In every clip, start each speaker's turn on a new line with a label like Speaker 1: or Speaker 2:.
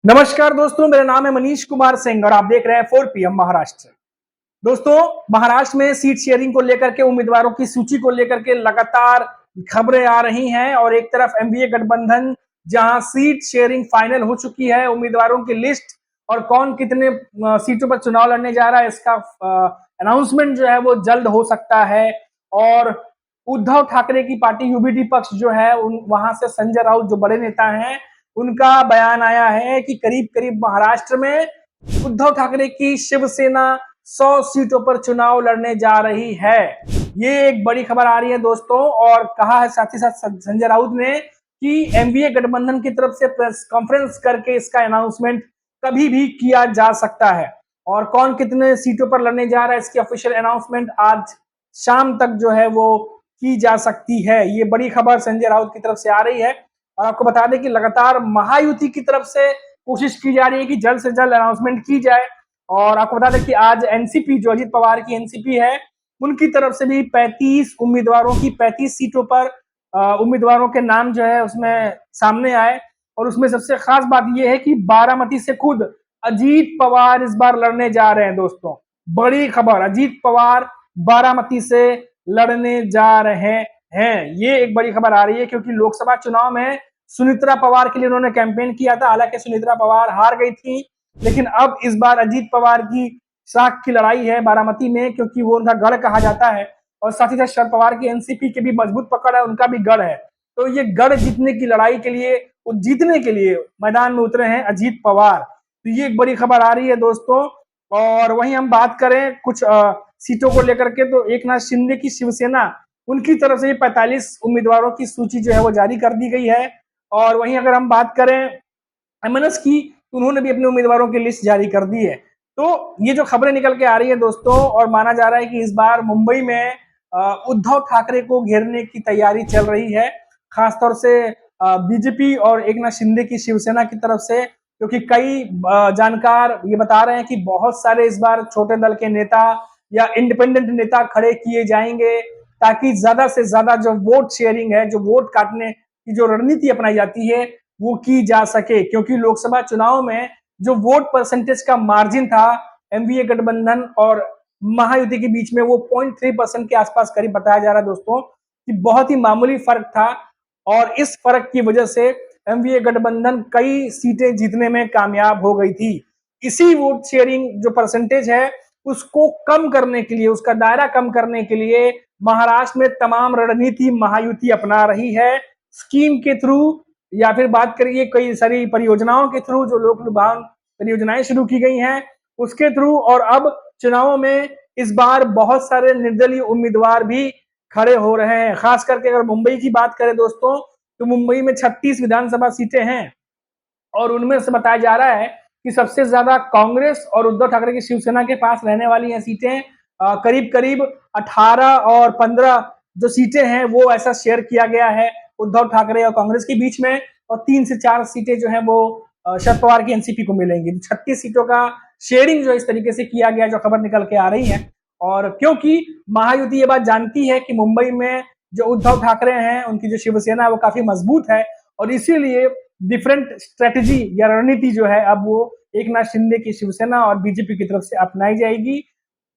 Speaker 1: नमस्कार दोस्तों, मेरा नाम है मनीष कुमार सिंह और आप देख रहे हैं 4 PM महाराष्ट्र। दोस्तों, महाराष्ट्र में सीट शेयरिंग को लेकर के उम्मीदवारों की सूची को लेकर के लगातार खबरें आ रही हैं और एक तरफ एनडीए गठबंधन जहां सीट शेयरिंग फाइनल हो चुकी है, उम्मीदवारों की लिस्ट और कौन कितने सीटों पर चुनाव लड़ने जा रहा है इसका अनाउंसमेंट जो है वो जल्द हो सकता है। और उद्धव ठाकरे की पार्टी यूबीडी पक्ष जो है वहां से संजय राउत जो बड़े नेता हैं, उनका बयान आया है कि करीब करीब महाराष्ट्र में उद्धव ठाकरे की शिवसेना 100 सीटों पर चुनाव लड़ने जा रही है। ये एक बड़ी खबर आ रही है दोस्तों। और कहा है साथ ही साथ संजय राउत ने कि एनडीए गठबंधन की तरफ से प्रेस कॉन्फ्रेंस करके इसका अनाउंसमेंट कभी भी किया जा सकता है और कौन कितने सीटों पर लड़ने जा रहा है इसकी ऑफिशियल अनाउंसमेंट आज शाम तक जो है वो की जा सकती है। ये बड़ी खबर संजय राउत की तरफ से आ रही है। और आपको बता दें कि लगातार महायुति की तरफ से कोशिश की जा रही है कि जल्द से जल्द अनाउंसमेंट की जाए। और आपको बता दें कि आज एनसीपी जो अजीत पवार की एनसीपी है, उनकी तरफ से भी 35 उम्मीदवारों की 35 सीटों पर उम्मीदवारों के नाम जो है उसमें सामने आए। और उसमें सबसे खास बात यह है कि बारामती से खुद अजीत पवार इस बार लड़ने जा रहे हैं दोस्तों। बड़ी खबर, अजीत पवार बारामती से लड़ने जा रहे हैं। ये एक बड़ी खबर आ रही है क्योंकि लोकसभा चुनाव में सुनीत्रा पवार के लिए उन्होंने कैंपेन किया था। हालांकि सुनीत्रा पवार हार गई थी, लेकिन अब इस बार अजीत पवार की साख की लड़ाई है बारामती में, क्योंकि वो उनका गढ़ कहा जाता है। और साथ ही साथ शरद पवार की एनसीपी के भी मजबूत पकड़ है, उनका भी गढ़ है। तो ये गढ़ जीतने की लड़ाई के लिए, जीतने के लिए मैदान में उतरे हैं अजीत पवार। तो ये एक बड़ी खबर आ रही है दोस्तों। और वहीं हम बात करें कुछ सीटों को लेकर के, तो एकनाथ शिंदे की शिवसेना, उनकी तरफ से 45 उम्मीदवारों की सूची जो है वो जारी कर दी गई है। और वहीं अगर हम बात करें एमएनएस की, उन्होंने भी अपने उम्मीदवारों की लिस्ट जारी कर दी है। तो ये जो खबरें निकल के आ रही है दोस्तों, और माना जा रहा है कि इस बार मुंबई में उद्धव ठाकरे को घेरने की तैयारी चल रही है, खासतौर से बीजेपी और एकनाथ शिंदे की शिवसेना की तरफ से। क्योंकि कई जानकार ये बता रहे हैं कि बहुत सारे इस बार छोटे दल के नेता या इंडिपेंडेंट नेता खड़े किए जाएंगे, ताकि ज्यादा से ज्यादा जो वोट शेयरिंग है, जो वोट काटने की जो रणनीति अपनाई जाती है, वो की जा सके। क्योंकि लोकसभा चुनाव में जो वोट परसेंटेज का मार्जिन था एनडीए गठबंधन और महायुति के बीच में, वो 0.3% के आसपास करीब बताया जा रहा है दोस्तों, कि बहुत ही मामूली फर्क था। और इस फर्क की वजह से एनडीए गठबंधन कई सीटें जीतने में कामयाब हो गई थी। इसी वोट शेयरिंग जो परसेंटेज है उसको कम करने के लिए, उसका दायरा कम करने के लिए महाराष्ट्र में तमाम रणनीति महायुति अपना रही है। स्कीम के थ्रू या फिर बात करिए कई सारी परियोजनाओं के थ्रू, जो लोक लुभावन परियोजनाएं शुरू की गई हैं उसके थ्रू। और अब चुनावों में इस बार बहुत सारे निर्दलीय उम्मीदवार भी खड़े हो रहे हैं। खास करके अगर मुंबई की बात करें दोस्तों, तो मुंबई में 36 विधानसभा सीटें हैं और उनमें से बताया जा रहा है कि सबसे ज्यादा कांग्रेस और उद्धव ठाकरे की शिवसेना के पास रहने वाली हैं सीटें। करीब करीब 18 और 15 जो सीटें हैं वो ऐसा शेयर किया गया है उद्धव ठाकरे और कांग्रेस के बीच में। और 3 से 4 सीटें जो है वो शरद पवार की एनसीपी को मिलेंगी। 36 सीटों का शेयरिंग जो इस तरीके से किया गया, जो खबर निकल के आ रही है। और क्योंकि महायुति ये बात जानती है कि मुंबई में जो उद्धव ठाकरे हैं, उनकी जो शिवसेना है वो काफी मजबूत है, और इसीलिए डिफरेंट स्ट्रेटेजी या रणनीति जो है अब वो एकनाथ शिंदे की शिवसेना और बीजेपी की तरफ से अपनाई जाएगी।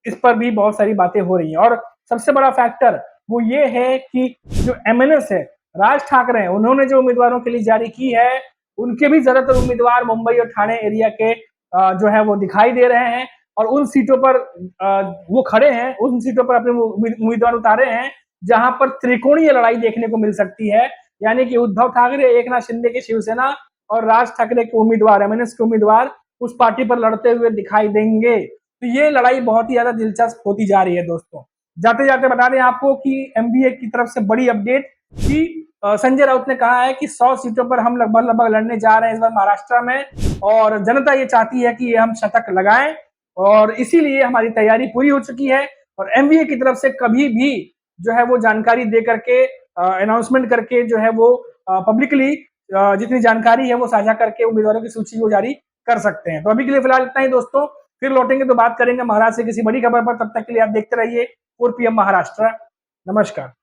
Speaker 1: इस पर भी बहुत सारी बातें हो रही हैं। और सबसे बड़ा फैक्टर वो ये है कि जो एमएनएस है, राज ठाकरे हैं, उन्होंने जो उम्मीदवारों के लिए जारी की है, उनके भी ज्यादातर उम्मीदवार मुंबई और ठाणे एरिया के जो है वो दिखाई दे रहे हैं। और उन सीटों पर वो खड़े हैं, उन सीटों पर अपने उम्मीदवार उतारे हैं जहां पर त्रिकोणीय लड़ाई देखने को मिल सकती है। यानी कि उद्धव ठाकरे, एकनाथ शिंदे की शिवसेना और राज ठाकरे के उम्मीदवार, एमएनएस के उम्मीदवार उस पार्टी पर लड़ते हुए दिखाई देंगे। तो ये लड़ाई बहुत ही ज्यादा दिलचस्प होती जा रही है दोस्तों। जाते जाते बता दें आपको कि एमबीए की तरफ से बड़ी अपडेट कि संजय राउत ने कहा है कि 100 सीटों पर हम लगभग लगभग लड़ने जा रहे हैं इस बार महाराष्ट्र में, और जनता ये चाहती है कि हम शतक लगाएं, और इसीलिए हमारी तैयारी पूरी हो चुकी है। और एमबीए की तरफ से कभी भी जो है वो जानकारी दे करके, अनाउंसमेंट करके जो है वो पब्लिकली जितनी जानकारी है वो साझा करके उम्मीदवारों की सूची को जारी कर सकते हैं। तो अभी के लिए फिलहाल इतना ही दोस्तों, फिर लौटेंगे तो बात करेंगे महाराष्ट्र से किसी बड़ी खबर पर। तब तक के लिए आप देखते रहिए 4 PM महाराष्ट्र। नमस्कार।